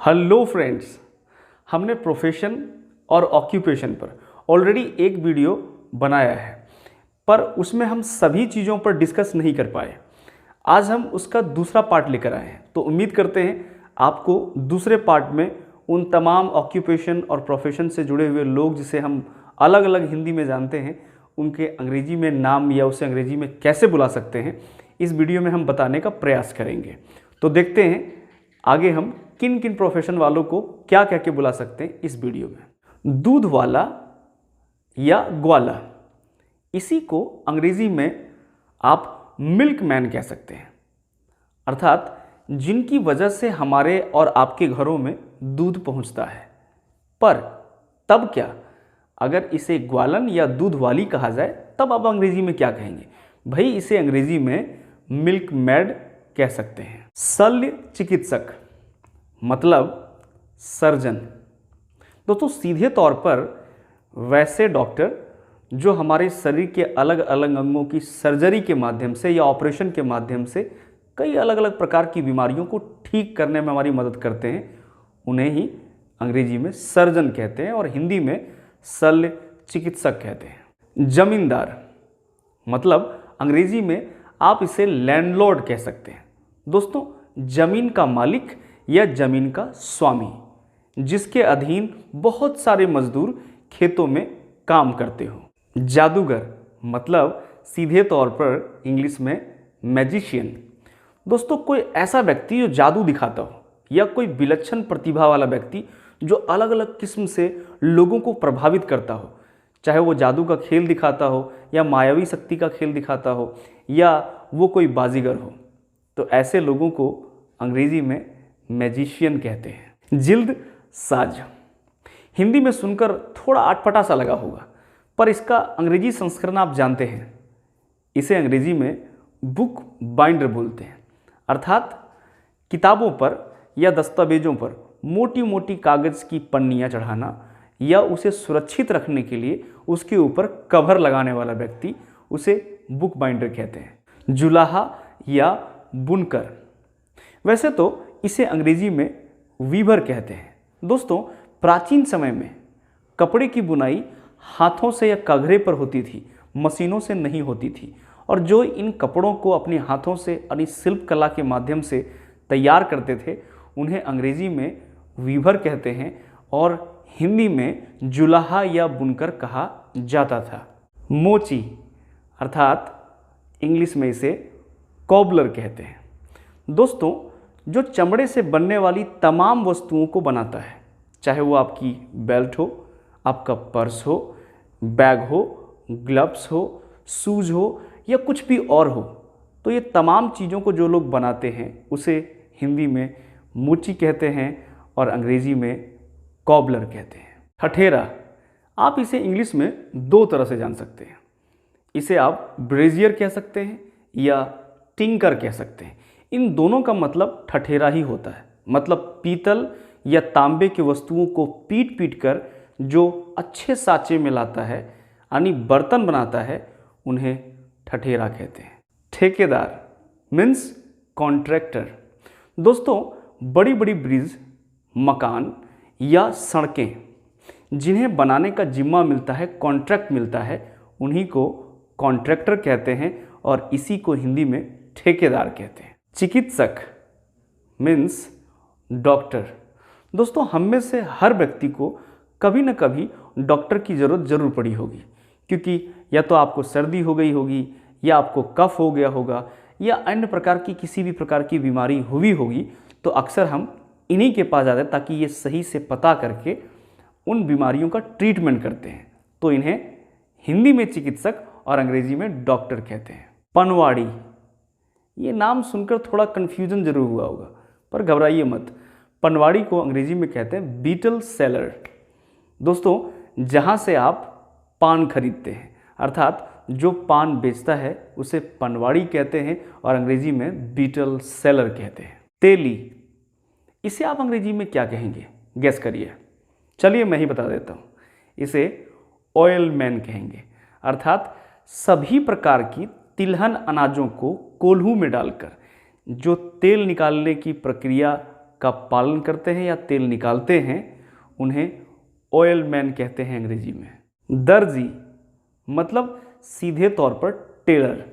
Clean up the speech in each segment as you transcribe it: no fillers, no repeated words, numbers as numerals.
Hello friends, हमने profession और occupation पर ऑलरेडी एक वीडियो बनाया है, पर उसमें हम सभी चीज़ों पर डिस्कस नहीं कर पाए। आज हम उसका दूसरा पार्ट लेकर आए हैं, तो उम्मीद करते हैं आपको दूसरे पार्ट में उन तमाम ऑक्यूपेशन और प्रोफेशन से जुड़े हुए लोग जिसे हम अलग अलग हिंदी में जानते हैं, उनके अंग्रेजी में नाम या उसे अंग्रेजी में कैसे बुला सकते हैं, इस वीडियो में हम बताने का प्रयास करेंगे। तो देखते हैं आगे हम किन किन प्रोफेशन वालों को क्या कह के बुला सकते हैं इस वीडियो में। दूध वाला या ग्वाला, इसी को अंग्रेजी में आप मिल्कमैन कह सकते हैं, अर्थात जिनकी वजह से हमारे और आपके घरों में दूध पहुंचता है। पर तब क्या, अगर इसे ग्वालन या दूध वाली कहा जाए तब आप अंग्रेजी में क्या कहेंगे? भाई इसे अंग्रेजी में मिल्कमेड कह सकते हैं। शल्य चिकित्सक मतलब सर्जन। दोस्तों सीधे तौर पर वैसे डॉक्टर जो हमारे शरीर के अलग अलग अंगों की सर्जरी के माध्यम से या ऑपरेशन के माध्यम से कई अलग अलग प्रकार की बीमारियों को ठीक करने में हमारी मदद करते हैं, उन्हें ही अंग्रेजी में सर्जन कहते हैं और हिंदी में शल्य चिकित्सक कहते हैं। जमींदार मतलब अंग्रेजी में आप इसे लैंडलॉर्ड कह सकते हैं। दोस्तों जमीन का मालिक या जमीन का स्वामी, जिसके अधीन बहुत सारे मजदूर खेतों में काम करते हो। जादूगर मतलब सीधे तौर पर इंग्लिश में मैजिशियन। दोस्तों कोई ऐसा व्यक्ति जो जादू दिखाता हो या कोई विलक्षण प्रतिभा वाला व्यक्ति जो अलग अलग किस्म से लोगों को प्रभावित करता हो, चाहे वो जादू का खेल दिखाता हो या मायावी शक्ति का खेल दिखाता हो या वो कोई बाजीगर हो, तो ऐसे लोगों को अंग्रेजी में मैजिशियन कहते हैं। जिल्द साज, हिंदी में सुनकर थोड़ा अटपटा सा लगा होगा, पर इसका अंग्रेजी संस्करण आप जानते हैं। इसे अंग्रेजी में बुक बाइंडर बोलते हैं, अर्थात किताबों पर या दस्तावेजों पर मोटी मोटी कागज़ की पन्नियाँ चढ़ाना या उसे सुरक्षित रखने के लिए उसके ऊपर कवर लगाने वाला व्यक्ति, उसे बुक बाइंडर कहते हैं। जुलाहा या बुनकर, वैसे तो इसे अंग्रेजी में वीवर कहते हैं। दोस्तों प्राचीन समय में कपड़े की बुनाई हाथों से या कघरे पर होती थी, मशीनों से नहीं होती थी, और जो इन कपड़ों को अपने हाथों से अपनी शिल्प कला के माध्यम से तैयार करते थे, उन्हें अंग्रेजी में वीवर कहते हैं और हिंदी में जुलाहा या बुनकर कहा जाता था। मोची अर्थात इंग्लिश में इसे कॉबलर कहते हैं। दोस्तों जो चमड़े से बनने वाली तमाम वस्तुओं को बनाता है, चाहे वो आपकी बेल्ट हो, आपका पर्स हो, बैग हो, ग्लव्स हो, शूज हो या कुछ भी और हो, तो ये तमाम चीज़ों को जो लोग बनाते हैं उसे हिंदी में मोची कहते हैं और अंग्रेजी में कॉबलर कहते हैं। ठठेरा, आप इसे इंग्लिश में दो तरह से जान सकते हैं। इसे आप ब्रेजियर कह सकते हैं या टिंकर कह सकते हैं। इन दोनों का मतलब ठठेरा ही होता है, मतलब पीतल या तांबे की वस्तुओं को पीट पीट कर जो अच्छे साँचे में लाता है, यानी बर्तन बनाता है, उन्हें ठठेरा कहते हैं। ठेकेदार मीन्स कॉन्ट्रैक्टर। दोस्तों बड़ी बड़ी ब्रिज, मकान या सड़कें जिन्हें बनाने का जिम्मा मिलता है, कॉन्ट्रैक्ट मिलता है, उन्हीं को कॉन्ट्रैक्टर कहते हैं और इसी को हिंदी में ठेकेदार कहते हैं। चिकित्सक मीन्स डॉक्टर। दोस्तों हम में से हर व्यक्ति को कभी न कभी डॉक्टर की ज़रूरत ज़रूर पड़ी होगी, क्योंकि या तो आपको सर्दी हो गई होगी या आपको कफ हो गया होगा या अन्य प्रकार की किसी भी प्रकार की बीमारी हुई होगी, तो अक्सर हम इन्हीं के पास जाते हैं ताकि ये सही से पता करके उन बीमारियों का ट्रीटमेंट करते हैं। तो इन्हें हिंदी में चिकित्सक और अंग्रेजी में डॉक्टर कहते हैं। पनवाड़ी, ये नाम सुनकर थोड़ा कन्फ्यूजन जरूर हुआ होगा, पर घबराइए मत। पनवाड़ी को अंग्रेजी में कहते हैं बीटल सेलर। दोस्तों जहाँ से आप पान खरीदते हैं, अर्थात जो पान बेचता है उसे पनवाड़ी कहते हैं और अंग्रेजी में बीटल सेलर कहते हैं। तेली, इसे आप अंग्रेजी में क्या कहेंगे? गेस करिए। चलिए मैं ही बता देता हूँ, इसे ऑयल मैन कहेंगे, अर्थात सभी प्रकार की तिलहन अनाजों को कोल्हू में डालकर जो तेल निकालने की प्रक्रिया का पालन करते हैं या तेल निकालते हैं उन्हें ऑयल मैन कहते हैं अंग्रेजी में। दर्जी मतलब सीधे तौर पर टेलर।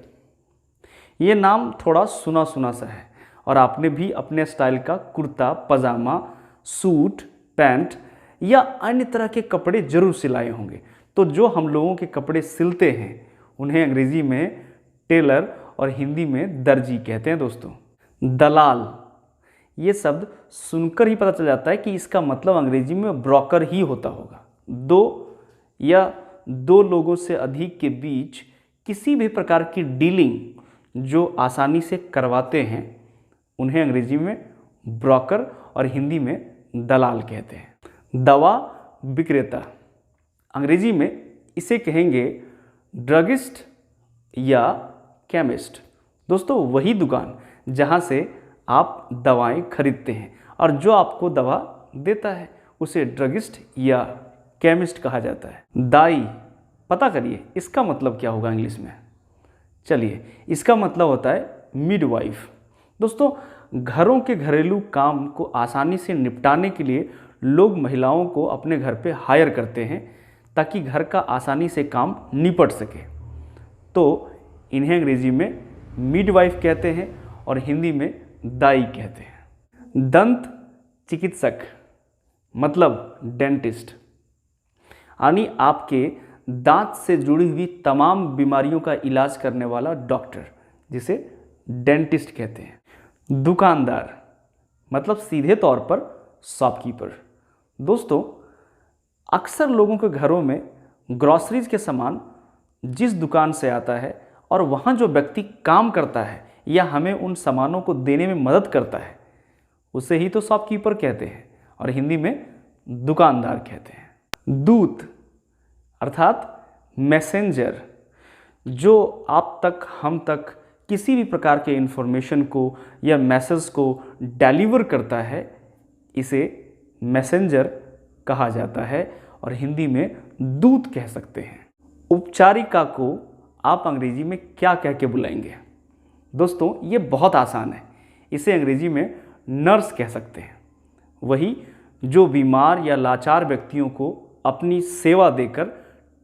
ये नाम थोड़ा सुना सुना सा है और आपने भी अपने स्टाइल का कुर्ता पजामा सूट पैंट या अन्य तरह के कपड़े जरूर सिलाए होंगे। तो जो हम लोगों के कपड़े सिलते हैं उन्हें अंग्रेजी में टेलर और हिंदी में दर्जी कहते हैं दोस्तों। दलाल, ये शब्द सुनकर ही पता चल जाता है कि इसका मतलब अंग्रेजी में ब्रोकर ही होता होगा। दो या दो लोगों से अधिक के बीच किसी भी प्रकार की डीलिंग जो आसानी से करवाते हैं उन्हें अंग्रेजी में ब्रोकर और हिंदी में दलाल कहते हैं। दवा विक्रेता, अंग्रेजी में इसे कहेंगे ड्रगिस्ट या केमिस्ट। दोस्तों वही दुकान जहाँ से आप दवाएं खरीदते हैं और जो आपको दवा देता है उसे ड्रगिस्ट या केमिस्ट कहा जाता है। दाई, पता करिए इसका मतलब क्या होगा इंग्लिश में। चलिए, इसका मतलब होता है मिडवाइफ। दोस्तों घरों के घरेलू काम को आसानी से निपटाने के लिए लोग महिलाओं को अपने घर पे हायर करते हैं ताकि घर का आसानी से काम निपट सके। तो इन्हें अंग्रेजी में मिडवाइफ कहते हैं और हिंदी में दाई कहते हैं। दंत चिकित्सक मतलब डेंटिस्ट, यानी आपके दांत से जुड़ी हुई तमाम बीमारियों का इलाज करने वाला डॉक्टर, जिसे डेंटिस्ट कहते हैं। दुकानदार मतलब सीधे तौर पर शॉपकीपर। दोस्तों अक्सर लोगों के घरों में ग्रॉसरीज के सामान जिस दुकान से आता है और वहाँ जो व्यक्ति काम करता है या हमें उन सामानों को देने में मदद करता है उसे ही तो शॉपकीपर कहते हैं और हिंदी में दुकानदार कहते हैं। दूत अर्थात मैसेंजर, जो आप तक हम तक किसी भी प्रकार के इन्फॉर्मेशन को या मैसेज को डिलीवर करता है, इसे मैसेंजर कहा जाता है और हिंदी में दूत कह सकते हैं। उपचारिका को आप अंग्रेजी में क्या कह के बुलाएंगे? दोस्तों ये बहुत आसान है, इसे अंग्रेजी में नर्स कह सकते हैं। वही जो बीमार या लाचार व्यक्तियों को अपनी सेवा देकर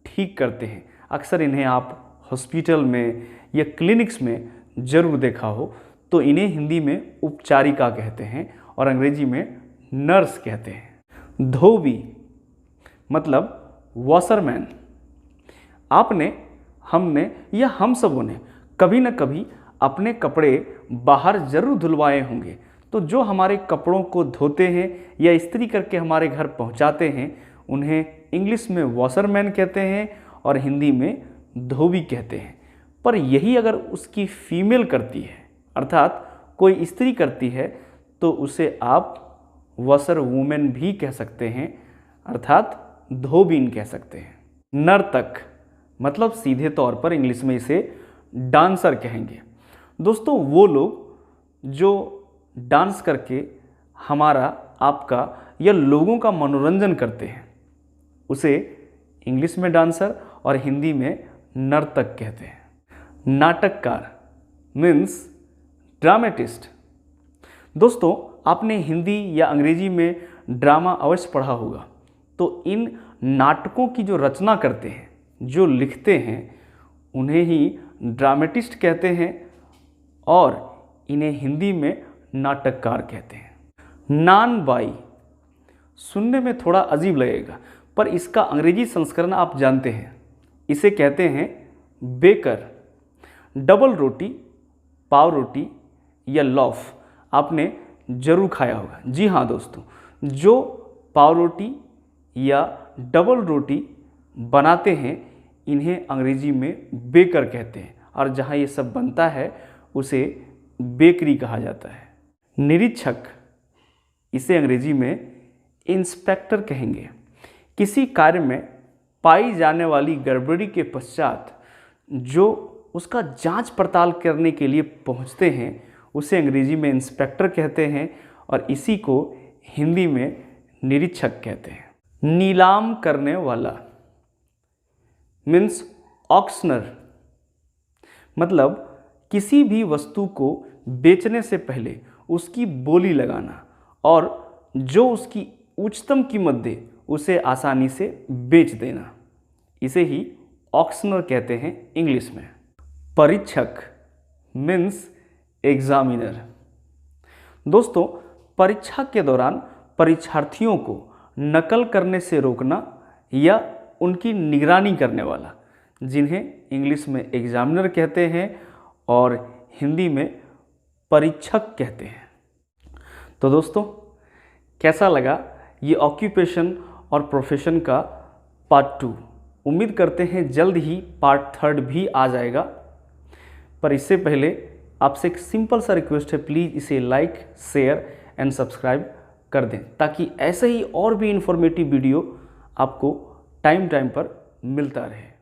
ठीक करते हैं। अक्सर इन्हें आप हॉस्पिटल में या क्लिनिक्स में ज़रूर देखा हो। तो इन्हें हिंदी में उपचारिका कहते हैं और अंग्रेजी में नर्स कहते हैं। धोबी मतलब वॉशरमैन। आपने, हमने या हम सबों ने कभी न कभी अपने कपड़े बाहर ज़रूर धुलवाए होंगे। तो जो हमारे कपड़ों को धोते हैं या इस्त्री करके हमारे घर पहुंचाते हैं उन्हें इंग्लिश में वॉशरमैन कहते हैं और हिंदी में धोबी कहते हैं। पर यही अगर उसकी फीमेल करती है, अर्थात कोई इस्त्री करती है, तो उसे आप वॉशर वूमेन भी कह सकते हैं, अर्थात धोबीन कह सकते हैं। नर्तक मतलब सीधे तौर पर इंग्लिश में इसे डांसर कहेंगे। दोस्तों वो लोग जो डांस करके हमारा, आपका या लोगों का मनोरंजन करते हैं उसे इंग्लिश में डांसर और हिंदी में नर्तक कहते हैं। नाटककार मीन्स ड्रामेटिस्ट। दोस्तों आपने हिंदी या अंग्रेजी में ड्रामा अवश्य पढ़ा होगा। तो इन नाटकों की जो रचना करते हैं, जो लिखते हैं, उन्हें ही ड्रामेटिस्ट कहते हैं और इन्हें हिंदी में नाटककार कहते हैं। नान बाई सुनने में थोड़ा अजीब लगेगा पर इसका अंग्रेजी संस्करण आप जानते हैं, इसे कहते हैं बेकर। डबल रोटी, पाव रोटी या लॉफ आपने ज़रूर खाया होगा। जी हाँ दोस्तों, जो पाव रोटी या डबल रोटी बनाते हैं इन्हें अंग्रेजी में बेकर कहते हैं और जहाँ ये सब बनता है उसे बेकरी कहा जाता है। निरीक्षक, इसे अंग्रेजी में इंस्पेक्टर कहेंगे। किसी कार्य में पाई जाने वाली गड़बड़ी के पश्चात जो उसका जांच पड़ताल करने के लिए पहुंचते हैं उसे अंग्रेजी में इंस्पेक्टर कहते हैं और इसी को हिंदी में निरीक्षक कहते हैं। नीलाम करने वाला मीन्स ऑक्शनर, मतलब किसी भी वस्तु को बेचने से पहले उसकी बोली लगाना और जो उसकी उच्चतम कीमत दे उसे आसानी से बेच देना। इसे ही ऑक्शनर कहते हैं इंग्लिश में। परीक्षक मीन्स एग्जामिनर। दोस्तों, परीक्षा के दौरान परीक्षार्थियों को नकल करने से रोकना या उनकी निगरानी करने वाला, जिन्हें इंग्लिश में एग्जामिनर कहते हैं और हिंदी में परीक्षक कहते हैं। तो दोस्तों, कैसा लगा ये ऑक्यूपेशन और प्रोफेशन का पार्ट 2। उम्मीद करते हैं जल्द ही पार्ट 3 भी आ जाएगा। पर इससे पहले आपसे एक सिंपल सा रिक्वेस्ट है, प्लीज़ इसे लाइक, शेयर एंड सब्सक्राइब कर दें, ताकि ऐसे ही और भी इंफॉर्मेटिव वीडियो आपको टाइम पर मिलता रहे।